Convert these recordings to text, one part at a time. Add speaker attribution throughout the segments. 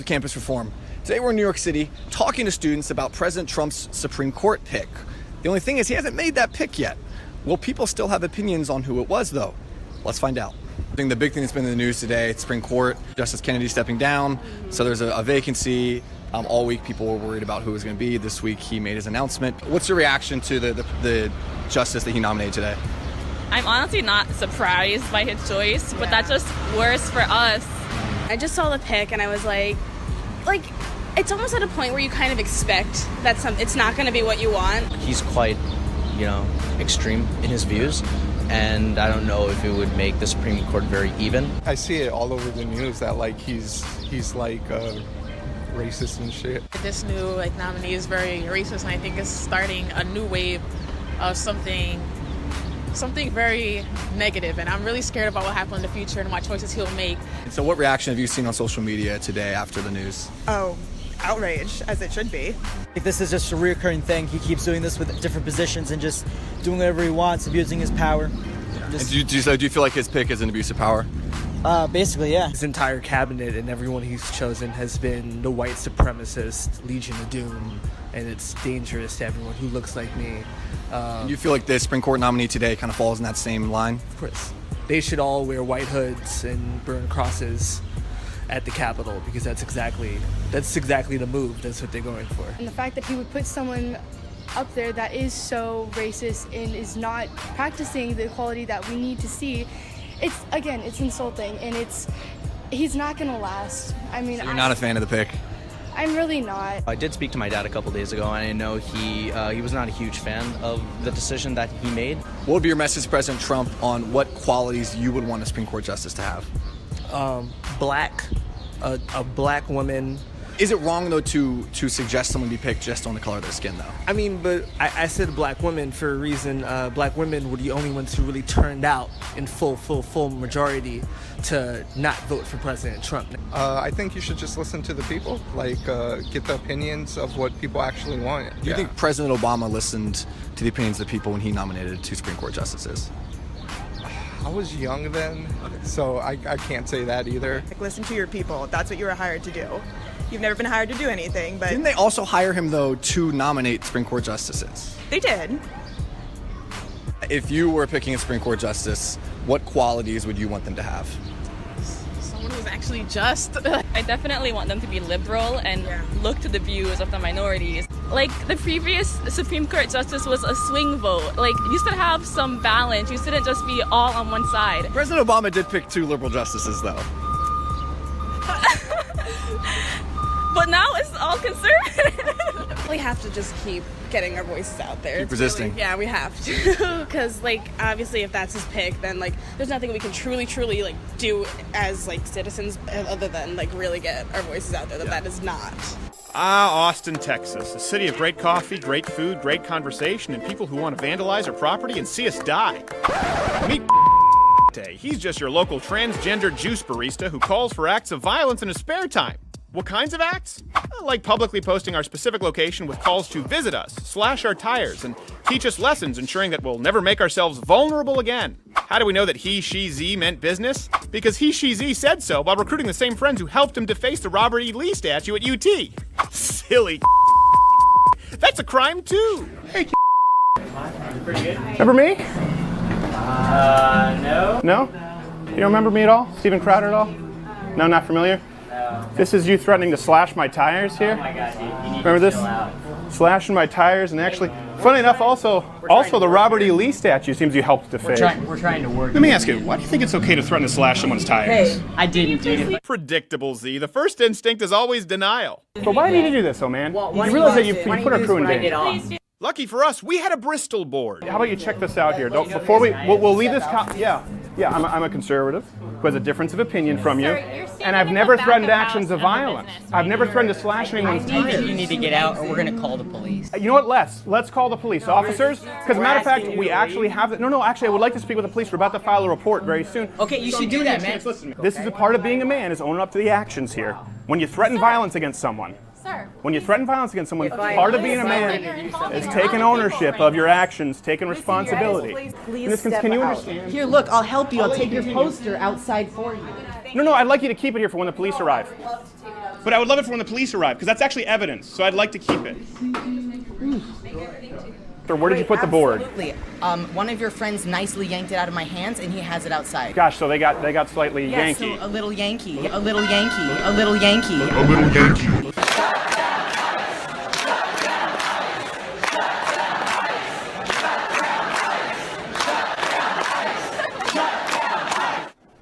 Speaker 1: Campus reform. Today we're in New York City talking to students about President Trump's Supreme Court pick. The only thing is he hasn't made that pick yet. Will people still have opinions on who it was though? Let's find out. I think the big thing that's been in the news today, it's Supreme Court, Justice Kennedy stepping down, so there's a vacancy. All week people were worried about who it was going to be. This week he made his announcement. What's your reaction to the justice that he nominated today?
Speaker 2: I'm honestly not surprised by his choice, but that's just worse for us.
Speaker 3: I just saw the pick and I was like, it's almost at a point where you kind of expect that it's not going to be what you want.
Speaker 4: He's quite, extreme in his views, and I don't know if it would make the Supreme Court very even.
Speaker 5: I see it all over the news that he's racist and shit.
Speaker 6: This new nominee is very racist, and I think it's starting a new wave of something very negative, and I'm really scared about what happens in the future and what choices he'll make.
Speaker 1: And so what reaction have you seen on social media today after the news?
Speaker 7: Oh, outrage, as it should be.
Speaker 8: If this is just a reoccurring thing, he keeps doing this with different positions and just doing whatever he wants, abusing his power.
Speaker 1: And do you feel like his pick is an abuse of power?
Speaker 8: Basically, yeah.
Speaker 9: His entire cabinet and everyone he's chosen has been the white supremacist Legion of Doom, and it's dangerous to everyone who looks like me.
Speaker 1: You feel like the Supreme Court nominee today kind of falls in that same line?
Speaker 9: Of course. They should all wear white hoods and burn crosses at the Capitol, because that's exactly the move. That's what they're going for.
Speaker 10: And the fact that he would put someone up there that is so racist and is not practicing the equality that we need to see, it's insulting, and he's not gonna last. I mean,
Speaker 1: so you're not a fan of the pick?
Speaker 10: I'm really not.
Speaker 4: I did speak to my dad a couple days ago, and I know he was not a huge fan of the decision that he made.
Speaker 1: What would be your message to President Trump on what qualities you would want a Supreme Court justice to have?
Speaker 9: Black, a black woman.
Speaker 1: Is it wrong though to suggest someone be picked just on the color of their skin though?
Speaker 9: I mean, but I said black women for a reason. Black women were the only ones who really turned out in full majority to not vote for President Trump.
Speaker 5: I think you should just listen to the people, get the opinions of what people actually want.
Speaker 1: Do you think President Obama listened to the opinions of the people when he nominated 2 Supreme Court justices?
Speaker 5: I was young then, so I can't say that either.
Speaker 7: Listen to your people. That's what you were hired to do. You've never been hired to do anything, but...
Speaker 1: Didn't they also hire him, though, to nominate Supreme Court justices?
Speaker 7: They did.
Speaker 1: If you were picking a Supreme Court justice, what qualities would you want them to have?
Speaker 6: Someone who's actually just.
Speaker 2: I definitely want them to be liberal and look to the views of the minorities. The previous Supreme Court justice was a swing vote. You should have some balance. You shouldn't just be all on one side.
Speaker 1: President Obama did pick 2 liberal justices, though.
Speaker 2: But now it's all conservative.
Speaker 3: We have to just keep getting our voices out there.
Speaker 1: Keep resisting.
Speaker 3: Yeah, we have to. Because, obviously, if that's his pick, then, there's nothing we can truly, do as, citizens other than, really get our voices out there that is not.
Speaker 11: Austin, Texas, a city of great coffee, great food, great conversation, and people who want to vandalize our property and see us die. Meet He's just your local transgender juice barista who calls for acts of violence in his spare time. What kinds of acts? Like publicly posting our specific location with calls to visit us, slash our tires, and teach us lessons ensuring that we'll never make ourselves vulnerable again. How do we know that he, she, Z meant business? Because he, she, Z said so while recruiting the same friends who helped him deface the Robert E. Lee statue at UT. Silly. That's a crime too. Hey, remember me?
Speaker 12: No.
Speaker 11: No? You don't remember me at all? Steven Crowder at all? No, not familiar? This is you threatening to slash my tires here.
Speaker 12: Oh my God, dude. You need
Speaker 11: Remember
Speaker 12: to
Speaker 11: this?
Speaker 12: chill out.
Speaker 11: Slashing my tires, and actually, funny enough, also the Robert E. Lee statue seems you helped deface.
Speaker 12: We're trying to work.
Speaker 11: Let me ask you, why do you think it's okay to threaten to slash someone's tires?
Speaker 12: Hey, I didn't do it.
Speaker 11: Predictable, Z. The first instinct is always denial. But why did you do this, though, man?
Speaker 12: Well,
Speaker 11: you realize that you put our crew in danger. Lucky for us, we had a Bristol board. How about you check this out here? Before we'll leave this. Yeah, I'm a conservative who has a difference of opinion from you, and I've never threatened actions of violence. I've never threatened to slash anyone's tires.
Speaker 12: You need to get out, or we're gonna call the police.
Speaker 11: You know what? Let's call the police officers. Because, as a matter of fact, we actually have. No. Actually, I would like to speak with the police. We're about to file a report very soon.
Speaker 12: Okay, you should do that, man.
Speaker 11: This is a part of being a man, is owning up to the actions here. When you threaten violence against someone. When you threaten violence against someone, part of being a man is taking ownership of your actions, taking responsibility.
Speaker 7: Please
Speaker 11: can you understand?
Speaker 7: Here, look, I'll help you. I'll take your poster outside for you.
Speaker 11: No, I'd like you to keep it here for when the police arrive. But I would love it for when the police arrive, because that's actually evidence, so I'd like to keep it. Or where did you put the board?
Speaker 12: Absolutely. One of your friends nicely yanked it out of my hands, and he has it outside.
Speaker 11: Gosh, so they got slightly
Speaker 12: Yes,
Speaker 11: Yankee.
Speaker 12: so a little Yankee, a little Yankee, a little Yankee. A little Yankee.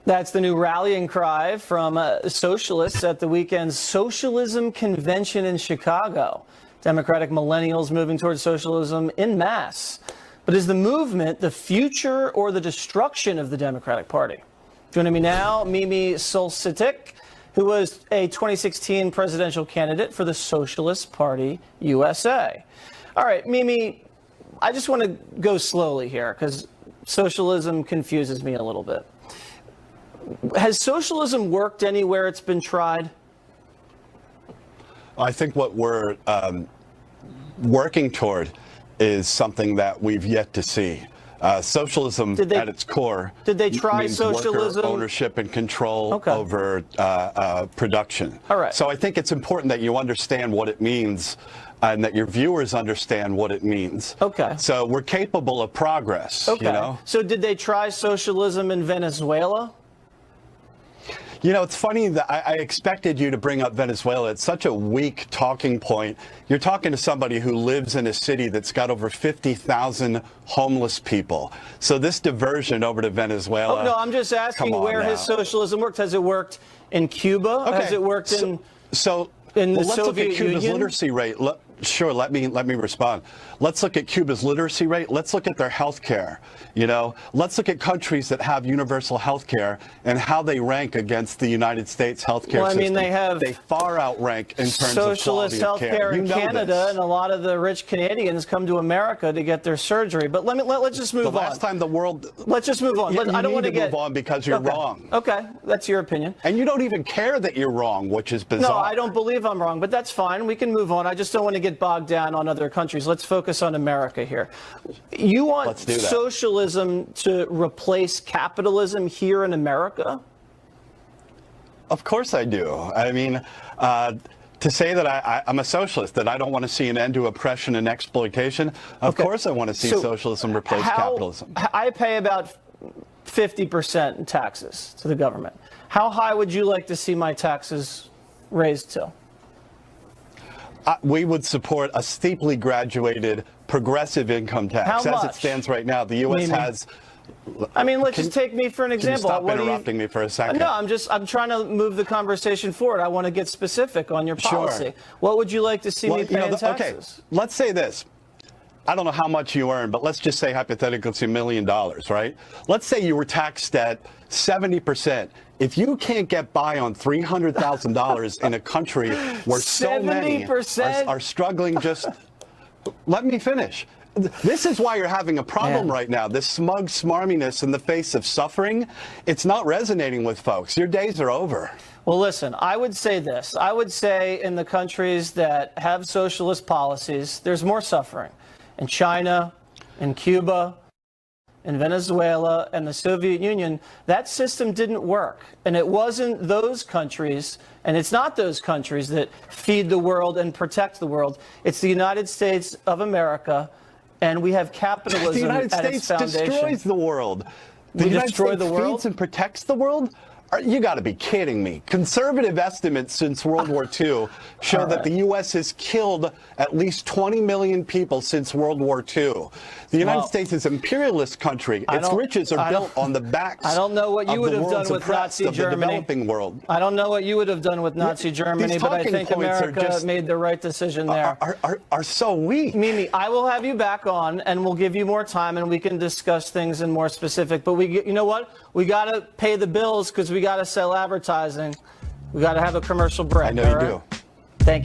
Speaker 13: That's the new rallying cry from socialists at the weekend's Socialism Convention in Chicago. Democratic millennials moving towards socialism en masse. But is the movement the future or the destruction of the Democratic Party? Joining me now, Mimi Solsitic, who was a 2016 presidential candidate for the Socialist Party USA. All right, Mimi, I just want to go slowly here because socialism confuses me a little bit. Has socialism worked anywhere it's been tried?
Speaker 14: I think what we're working toward is something that we've yet to see. Socialism at its core
Speaker 13: did they try
Speaker 14: means
Speaker 13: socialism?
Speaker 14: Worker ownership and control over production.
Speaker 13: All right.
Speaker 14: So I think it's important that you understand what it means and that your viewers understand what it means.
Speaker 13: Okay.
Speaker 14: So we're capable of progress.
Speaker 13: Okay.
Speaker 14: You know?
Speaker 13: So did they try socialism in Venezuela?
Speaker 14: You know, it's funny that I expected you to bring up Venezuela. It's such a weak talking point. You're talking to somebody who lives in a city that's got over 50,000 homeless people. So this diversion over to Venezuela.
Speaker 13: Oh, no, I'm just asking where has socialism worked? Has it worked in Cuba?
Speaker 14: Okay.
Speaker 13: Has it worked in
Speaker 14: in the
Speaker 13: Soviet
Speaker 14: let's look at Cuba's
Speaker 13: Union?
Speaker 14: literacy rate. Sure, let me respond. Let's look at Cuba's literacy rate. Let's look at their health care. You know, let's look at countries that have universal health care and how they rank against the United States health care system.
Speaker 13: I mean, they
Speaker 14: far outrank in terms
Speaker 13: socialist
Speaker 14: of
Speaker 13: health
Speaker 14: quality
Speaker 13: care
Speaker 14: of care.
Speaker 13: in Canada, and a lot of the rich Canadians come to America to get their surgery. But let's just move on.
Speaker 14: The last time the world.
Speaker 13: Let's just move on. I don't want to
Speaker 14: move on because you're wrong.
Speaker 13: Okay, that's your opinion.
Speaker 14: And you don't even care that you're wrong, which is bizarre.
Speaker 13: No, I don't believe I'm wrong, but that's fine. We can move on. I just don't want to get bogged down on other countries. Let's focus on America here. You want socialism to replace capitalism here in America?
Speaker 14: Of course I do. I mean, to say that I'm a socialist, that I don't want to see an end to oppression and exploitation, of course I want to see socialism replace capitalism.
Speaker 13: I pay about 50% in taxes to the government. How high would you like to see my taxes raised to?
Speaker 14: We would support a steeply graduated progressive income tax.
Speaker 13: How
Speaker 14: As
Speaker 13: much?
Speaker 14: it stands right now, the U.S. has...
Speaker 13: I mean, let's just take me for an example.
Speaker 14: Can you stop interrupting me for a second?
Speaker 13: No, I'm trying to move the conversation forward. I want to get specific on your policy.
Speaker 14: Sure.
Speaker 13: What would you like to see me pay in taxes?
Speaker 14: Okay, let's say this. I don't know how much you earn, but let's just say hypothetically it's $1 million, right? Let's say you were taxed at 70%. If you can't get by on $300,000 in a country where so many are struggling, just let me finish. This is why you're having a problem right now. This smug smarminess in the face of suffering, it's not resonating with folks. Your days are over.
Speaker 13: Well, listen, I would say this. I would say in the countries that have socialist policies, there's more suffering. In China, in Cuba, in Venezuela, and the Soviet Union, that system didn't work. And it wasn't those countries, and it's not those countries that feed the world and protect the world. It's the United States of America, and we have capitalism
Speaker 14: the United
Speaker 13: at
Speaker 14: States
Speaker 13: its foundation.
Speaker 14: Destroys the world.
Speaker 13: We
Speaker 14: The United
Speaker 13: destroy
Speaker 14: States
Speaker 13: the world?
Speaker 14: feeds and protects the world? You got to be kidding me. Conservative estimates since World War II show that the U.S. has killed at least 20 million people since World War II. The United States is an imperialist country. Its riches are built on the backs
Speaker 13: I don't know what you would
Speaker 14: of the
Speaker 13: have done
Speaker 14: world's
Speaker 13: with
Speaker 14: oppressed,
Speaker 13: Nazi
Speaker 14: of the
Speaker 13: Germany.
Speaker 14: developing world.
Speaker 13: I don't know what you would have done with Nazi Germany, but I
Speaker 14: talking
Speaker 13: think
Speaker 14: points are
Speaker 13: America
Speaker 14: just-
Speaker 13: made the right decision there.
Speaker 14: Are so weak.
Speaker 13: Mimi, I will have you back on, and we'll give you more time, and we can discuss things in more specific. But you know what? We got to pay the bills because we got to sell advertising. We got to have a commercial break.
Speaker 14: I know you do.
Speaker 13: Thank you.